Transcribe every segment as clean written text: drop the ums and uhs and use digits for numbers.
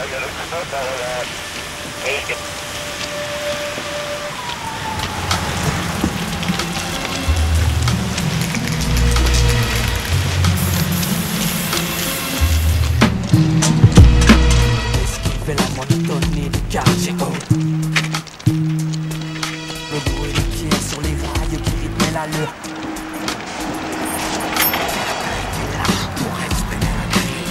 Esquive la monotonie du quartier haut. Le bruit des pieds sur les rails qui rythment l'allure. T'es là pour espérer la grille.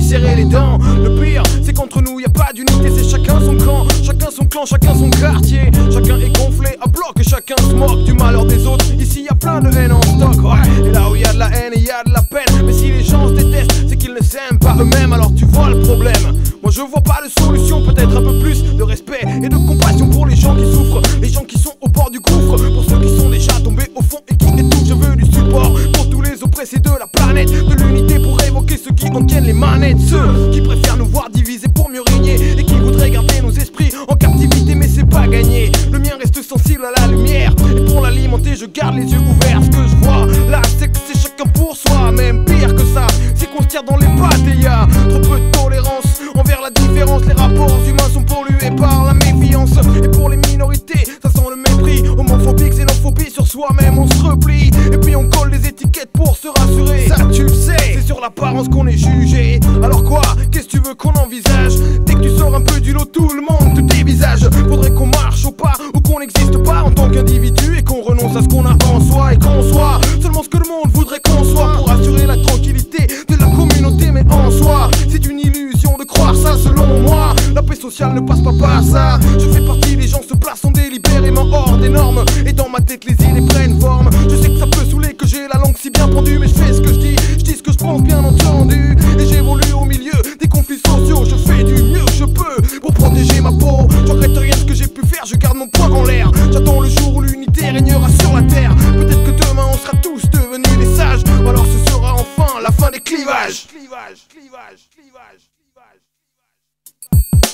serrer les dents. Le pire, c'est qu'entre nous y a pas d'unité, c'est chacun son camp, chacun son clan, chacun son quartier. Chacun est gonflé à bloc et chacun se moque du malheur des autres. Ici y a plein de haine en stock, ouais. Et là où y a de la haine et y a de la peine. Mais si les gens se détestent, c'est qu'ils ne s'aiment pas eux-mêmes. Alors tu vois le problème. Moi je vois pas de solution, peut-être un peu plus de respect et de compassion pour les gens qui souffrent, les gens qui sont au bord du gouffre, pour ceux qui sont déjà tombés au fond et qui étouffent. Je veux du support pour tous les oppressés de la planète, de l'unité pour évoquer ceux qui en tiennent les manettes, ceux qui préfèrent nous voir divisés pour mieux régner et qui voudraient garder nos esprits en captivité, mais c'est pas gagné. Le mien reste sensible à la lumière et pour l'alimenter je garde les yeux ouverts. Ce que je vois là c'est que c'est chacun pour soi, même pire que ça, c'est qu'on se tire dans les pattes et y a trop peu de tolérance envers la différence. Les rapports humains sont pollués par la méfiance et pour les minorités ça sent le mépris. Homophobie, xénophobie, sur soi-même on se replie et puis on colle des étiquettes pour se rassurer. Ça tu le sais, c'est sur l'apparence qu'on est jugé. Alors quoi, qu'est-ce que tu veux qu'on envisage? Dès que tu sors un peu du lot, tout le monde te dévisage. Faudrait qu'on marche au pas ou qu'on n'existe pas en tant qu'individu et qu'on renonce à ce qu'on a en soi et qu'on soit seulement ce que le monde voudrait qu'on soit pour assurer la tranquillité de la communauté. Mais en soi, c'est une illusion de croire ça. Selon moi, la paix sociale ne passe pas par ça. Je fais partie des gens se plaçant délibérément hors des normes et dans ma tête les idées prennent forme. Je sais que ça peut saouler que j'ai la langue si bien pendue, mais je fais ce que je dis ce que je pense bien entendu. Et j'évolue au milieu des conflits sociaux. Je fais du mieux que je peux pour protéger ma peau. Je regrette rien de ce que j'ai pu faire, je garde mon poing en l'air. J'attends le jour où l'unité régnera sur la terre. Peut-être que demain on sera tous devenus des sages, ou alors ce sera enfin la fin des clivages.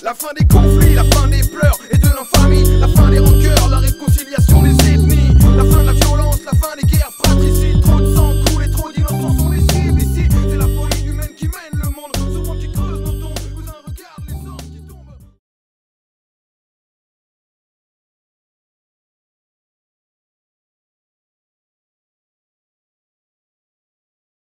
La fin des conflits, la fin des pleurs et de l'infamie, la fin des rancœurs, la réconciliation des ethnies.